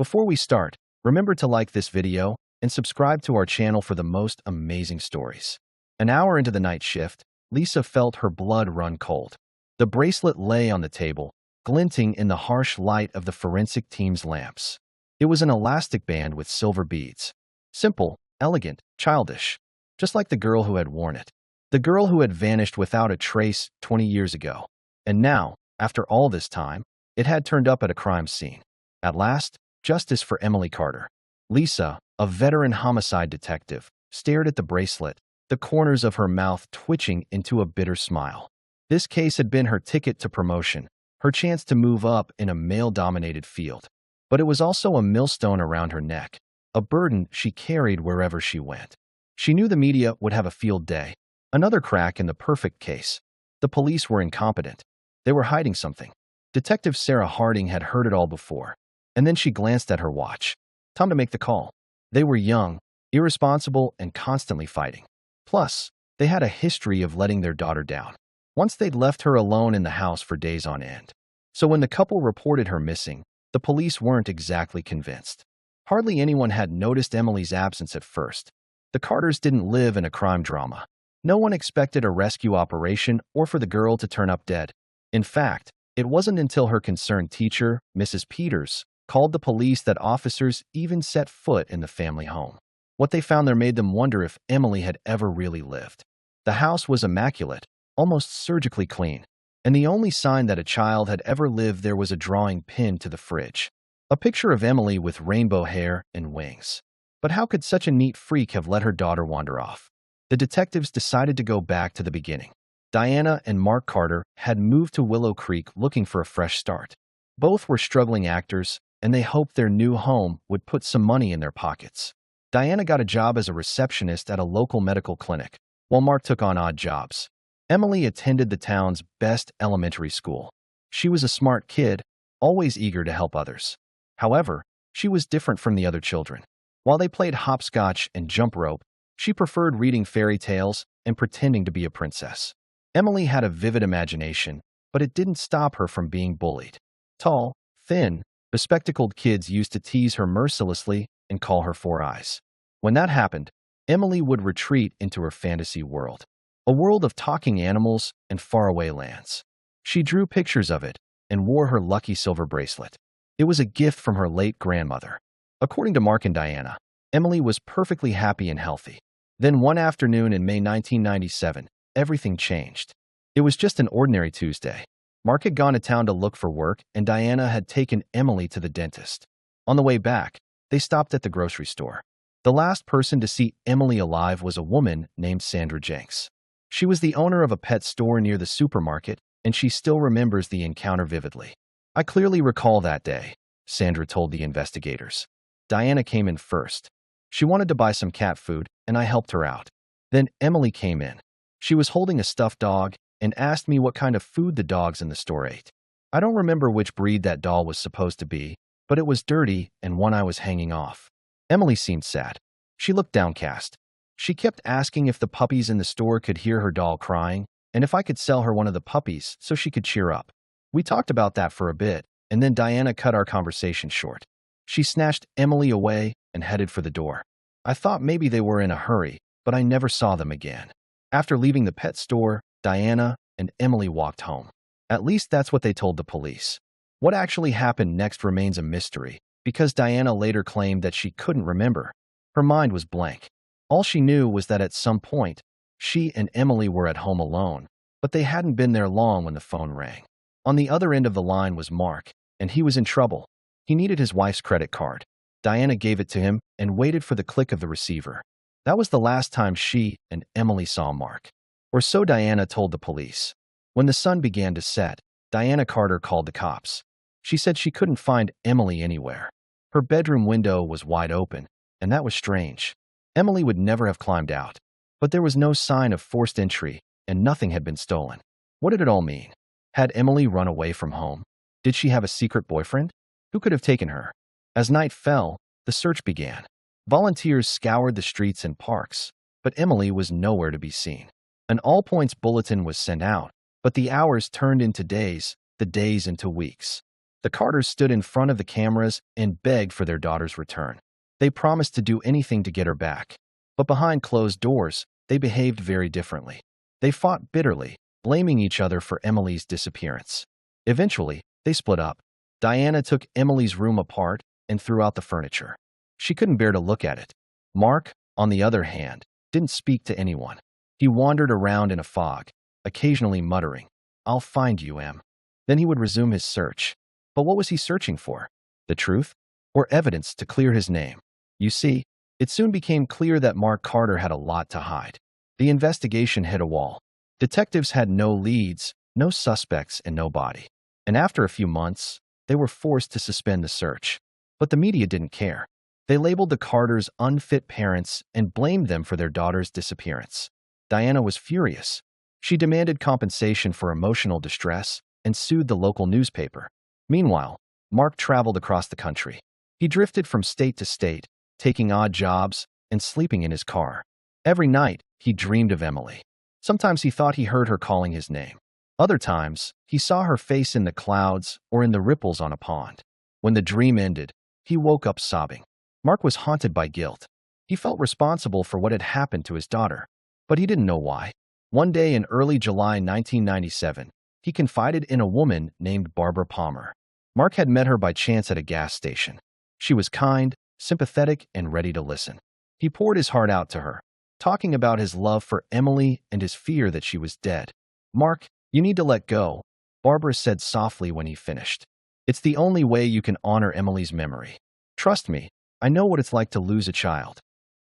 Before we start, remember to like this video and subscribe to our channel for the most amazing stories. An hour into the night shift, Lisa felt her blood run cold. The bracelet lay on the table, glinting in the harsh light of the forensic team's lamps. It was an elastic band with silver beads. Simple, elegant, childish, just like the girl who had worn it. The girl who had vanished without a trace 20 years ago. And now, after all this time, it had turned up at a crime scene. At last, justice for Emily Carter. Lisa, a veteran homicide detective, stared at the bracelet, the corners of her mouth twitching into a bitter smile. This case had been her ticket to promotion, her chance to move up in a male-dominated field. But it was also a millstone around her neck, a burden she carried wherever she went. She knew the media would have a field day. Another crack in the perfect case. The police were incompetent. They were hiding something. Detective Sarah Harding had heard it all before. And then she glanced at her watch. Time to make the call. They were young, irresponsible, and constantly fighting. Plus, they had a history of letting their daughter down. Once they'd left her alone in the house for days on end. So when the couple reported her missing, the police weren't exactly convinced. Hardly anyone had noticed Emily's absence at first. The Carters didn't live in a crime drama. No one expected a rescue operation or for the girl to turn up dead. In fact, it wasn't until her concerned teacher, Mrs. Peters, called the police that officers even set foot in the family home. What they found there made them wonder if Emily had ever really lived. The house was immaculate, almost surgically clean, and the only sign that a child had ever lived there was a drawing pinned to the fridge. A picture of Emily with rainbow hair and wings. But how could such a neat freak have let her daughter wander off? The detectives decided to go back to the beginning. Diana and Mark Carter had moved to Willow Creek looking for a fresh start. Both were struggling actors, and they hoped their new home would put some money in their pockets. Diana got a job as a receptionist at a local medical clinic, while Mark took on odd jobs. Emily attended the town's best elementary school. She was a smart kid, always eager to help others. However, she was different from the other children. While they played hopscotch and jump rope, she preferred reading fairy tales and pretending to be a princess. Emily had a vivid imagination, but it didn't stop her from being bullied. Tall, thin, bespectacled kids used to tease her mercilessly and call her Four Eyes. When that happened, Emily would retreat into her fantasy world. A world of talking animals and faraway lands. She drew pictures of it and wore her lucky silver bracelet. It was a gift from her late grandmother. According to Mark and Diana, Emily was perfectly happy and healthy. Then one afternoon in May 1997, everything changed. It was just an ordinary Tuesday. Mark had gone to town to look for work, and Diana had taken Emily to the dentist. On the way back, they stopped at the grocery store. The last person to see Emily alive was a woman named Sandra Jenks. She was the owner of a pet store near the supermarket, and she still remembers the encounter vividly. "I clearly recall that day," Sandra told the investigators. Diana came in first. She wanted to buy some cat food, and I helped her out. Then Emily came in. She was holding a stuffed dog and asked me what kind of food the dogs in the store ate. I don't remember which breed that doll was supposed to be, but it was dirty and one I was hanging off. Emily seemed sad. She looked downcast. She kept asking if the puppies in the store could hear her doll crying, and if I could sell her one of the puppies so she could cheer up. We talked about that for a bit, and then Diana cut our conversation short. She snatched Emily away and headed for the door. I thought maybe they were in a hurry, but I never saw them again. After leaving the pet store, Diana and Emily walked home. At least that's what they told the police. What actually happened next remains a mystery, because Diana later claimed that she couldn't remember. Her mind was blank. All she knew was that at some point, she and Emily were at home alone, but they hadn't been there long when the phone rang. On the other end of the line was Mark, and he was in trouble. He needed his wife's credit card. Diana gave it to him and waited for the click of the receiver. That was the last time she and Emily saw Mark. Or so Diana told the police. When the sun began to set, Diana Carter called the cops. She said she couldn't find Emily anywhere. Her bedroom window was wide open, and that was strange. Emily would never have climbed out. But there was no sign of forced entry, and nothing had been stolen. What did it all mean? Had Emily run away from home? Did she have a secret boyfriend? Who could have taken her? As night fell, the search began. Volunteers scoured the streets and parks, but Emily was nowhere to be seen. An all-points bulletin was sent out, but the hours turned into days, the days into weeks. The Carters stood in front of the cameras and begged for their daughter's return. They promised to do anything to get her back. But behind closed doors, they behaved very differently. They fought bitterly, blaming each other for Emily's disappearance. Eventually, they split up. Diana took Emily's room apart and threw out the furniture. She couldn't bear to look at it. Mark, on the other hand, didn't speak to anyone. He wandered around in a fog, occasionally muttering, "I'll find you, Em." Then he would resume his search. But what was he searching for? The truth? Or evidence to clear his name? You see, it soon became clear that Mark Carter had a lot to hide. The investigation hit a wall. Detectives had no leads, no suspects, and no body. And after a few months, they were forced to suspend the search. But the media didn't care. They labeled the Carters unfit parents and blamed them for their daughter's disappearance. Diana was furious. She demanded compensation for emotional distress and sued the local newspaper. Meanwhile, Mark traveled across the country. He drifted from state to state, taking odd jobs and sleeping in his car. Every night, he dreamed of Emily. Sometimes he thought he heard her calling his name. Other times, he saw her face in the clouds or in the ripples on a pond. When the dream ended, he woke up sobbing. Mark was haunted by guilt. He felt responsible for what had happened to his daughter, but he didn't know why. One day in early July 1997, he confided in a woman named Barbara Palmer. Mark had met her by chance at a gas station. She was kind, sympathetic, and ready to listen. He poured his heart out to her, talking about his love for Emily and his fear that she was dead. "Mark, you need to let go," Barbara said softly when he finished. "It's the only way you can honor Emily's memory. Trust me, I know what it's like to lose a child."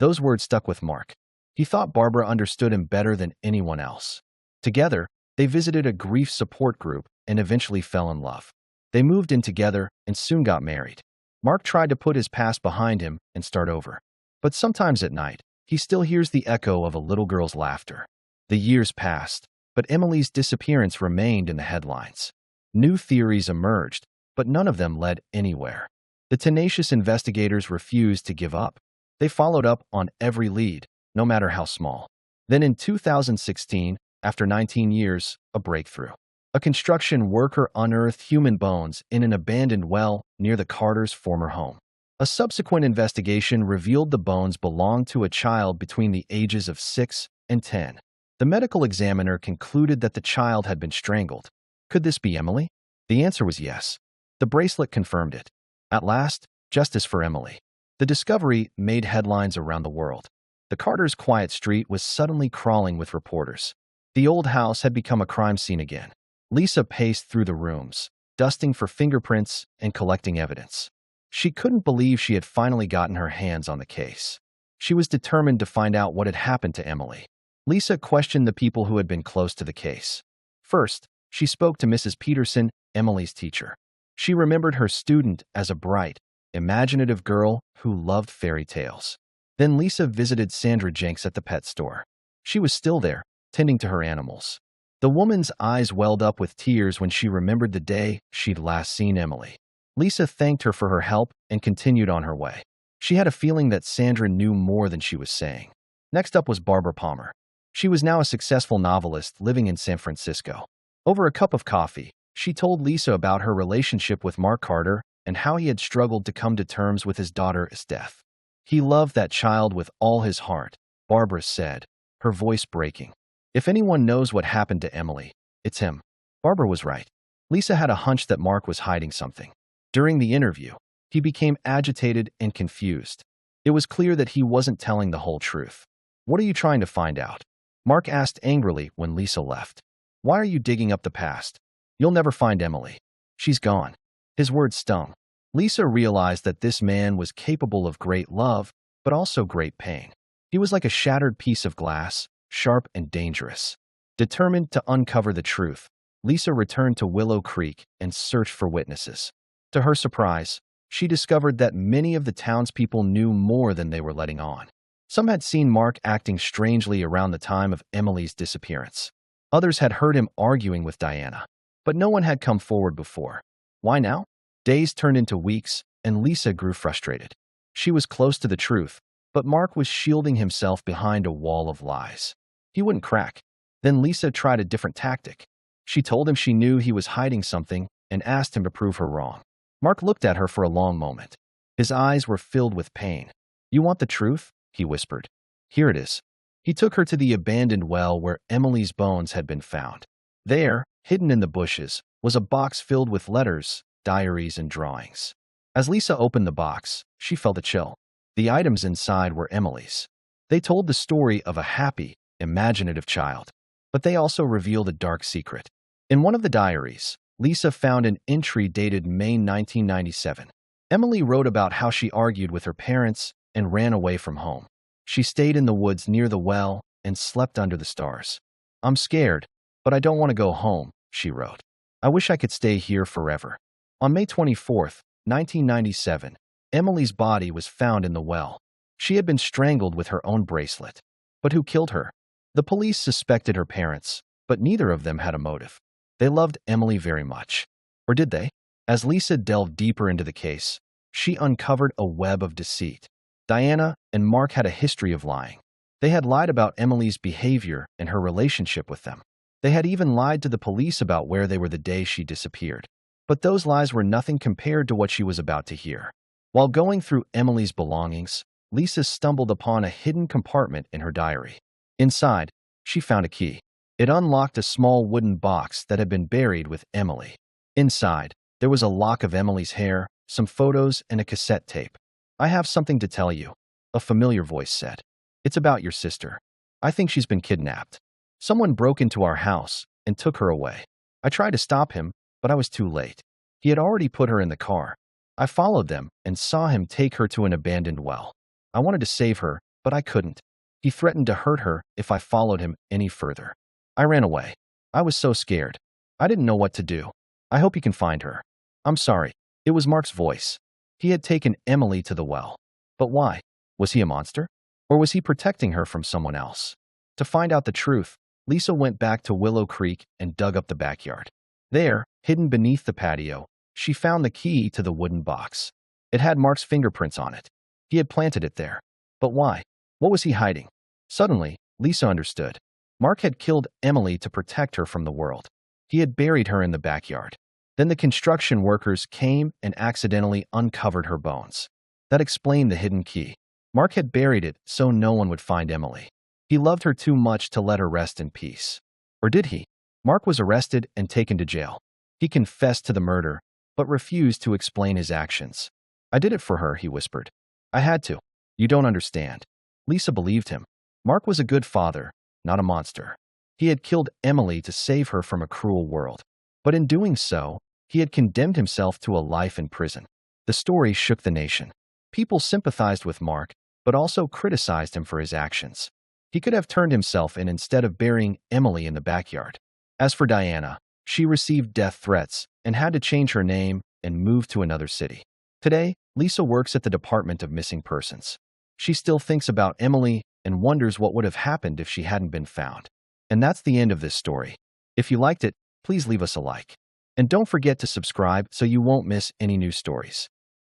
Those words stuck with Mark. He thought Barbara understood him better than anyone else. Together, they visited a grief support group and eventually fell in love. They moved in together and soon got married. Mark tried to put his past behind him and start over. But sometimes at night, he still hears the echo of a little girl's laughter. The years passed, but Emily's disappearance remained in the headlines. New theories emerged, but none of them led anywhere. The tenacious investigators refused to give up. They followed up on every lead, no matter how small. Then in 2016, after 19 years, a breakthrough. A construction worker unearthed human bones in an abandoned well near the Carters' former home. A subsequent investigation revealed the bones belonged to a child between the ages of 6 and 10. The medical examiner concluded that the child had been strangled. Could this be Emily? The answer was yes. The bracelet confirmed it. At last, justice for Emily. The discovery made headlines around the world. The Carters' quiet street was suddenly crawling with reporters. The old house had become a crime scene again. Lisa paced through the rooms, dusting for fingerprints and collecting evidence. She couldn't believe she had finally gotten her hands on the case. She was determined to find out what had happened to Emily. Lisa questioned the people who had been close to the case. First, she spoke to Mrs. Peterson, Emily's teacher. She remembered her student as a bright, imaginative girl who loved fairy tales. Then Lisa visited Sandra Jenks at the pet store. She was still there, tending to her animals. The woman's eyes welled up with tears when she remembered the day she'd last seen Emily. Lisa thanked her for her help and continued on her way. She had a feeling that Sandra knew more than she was saying. Next up was Barbara Palmer. She was now a successful novelist living in San Francisco. Over a cup of coffee, she told Lisa about her relationship with Mark Carter and how he had struggled to come to terms with his daughter's death. "He loved that child with all his heart," Barbara said, her voice breaking. "If anyone knows what happened to Emily, it's him." Barbara was right. Lisa had a hunch that Mark was hiding something. During the interview, he became agitated and confused. It was clear that he wasn't telling the whole truth. "What are you trying to find out?" Mark asked angrily when Lisa left. "Why are you digging up the past? You'll never find Emily. She's gone." His words stung. Lisa realized that this man was capable of great love, but also great pain. He was like a shattered piece of glass, sharp and dangerous. Determined to uncover the truth, Lisa returned to Willow Creek and searched for witnesses. To her surprise, she discovered that many of the townspeople knew more than they were letting on. Some had seen Mark acting strangely around the time of Emily's disappearance. Others had heard him arguing with Diana, but no one had come forward before. Why now? Days turned into weeks, and Lisa grew frustrated. She was close to the truth, but Mark was shielding himself behind a wall of lies. He wouldn't crack. Then Lisa tried a different tactic. She told him she knew he was hiding something, and asked him to prove her wrong. Mark looked at her for a long moment. His eyes were filled with pain. "You want the truth?" he whispered. "Here it is." He took her to the abandoned well where Emily's bones had been found. There, hidden in the bushes, was a box filled with letters, diaries, and drawings. As Lisa opened the box, she felt a chill. The items inside were Emily's. They told the story of a happy, imaginative child. But they also revealed a dark secret. In one of the diaries, Lisa found an entry dated May 1997. Emily wrote about how she argued with her parents and ran away from home. She stayed in the woods near the well and slept under the stars. "I'm scared, but I don't want to go home," she wrote. "I wish I could stay here forever." On May 24th, 1997, Emily's body was found in the well. She had been strangled with her own bracelet. But who killed her? The police suspected her parents, but neither of them had a motive. They loved Emily very much. Or did they? As Lisa delved deeper into the case, she uncovered a web of deceit. Diana and Mark had a history of lying. They had lied about Emily's behavior and her relationship with them. They had even lied to the police about where they were the day she disappeared. But those lies were nothing compared to what she was about to hear. While going through Emily's belongings, Lisa stumbled upon a hidden compartment in her diary. Inside, she found a key. It unlocked a small wooden box that had been buried with Emily. Inside, there was a lock of Emily's hair, some photos, and a cassette tape. "I have something to tell you," a familiar voice said. "It's about your sister. I think she's been kidnapped. Someone broke into our house and took her away. I tried to stop him, but I was too late. He had already put her in the car. I followed them and saw him take her to an abandoned well. I wanted to save her, but I couldn't. He threatened to hurt her if I followed him any further. I ran away. I was so scared. I didn't know what to do. I hope you can find her. I'm sorry." It was Mark's voice. He had taken Emily to the well. But why? Was he a monster? Or was he protecting her from someone else? To find out the truth, Lisa went back to Willow Creek and dug up the backyard. There, hidden beneath the patio, she found the key to the wooden box. It had Mark's fingerprints on it. He had planted it there. But why? What was he hiding? Suddenly, Lisa understood. Mark had killed Emily to protect her from the world. He had buried her in the backyard. Then the construction workers came and accidentally uncovered her bones. That explained the hidden key. Mark had buried it so no one would find Emily. He loved her too much to let her rest in peace. Or did he? Mark was arrested and taken to jail. He confessed to the murder, but refused to explain his actions. "I did it for her," he whispered. "I had to. You don't understand." Lisa believed him. Mark was a good father, not a monster. He had killed Emily to save her from a cruel world. But in doing so, he had condemned himself to a life in prison. The story shook the nation. People sympathized with Mark, but also criticized him for his actions. He could have turned himself in instead of burying Emily in the backyard. As for Diana, she received death threats and had to change her name and move to another city. Today, Lisa works at the Department of Missing Persons. She still thinks about Emily and wonders what would have happened if she hadn't been found. And that's the end of this story. If you liked it, please leave us a like. And don't forget to subscribe so you won't miss any new stories.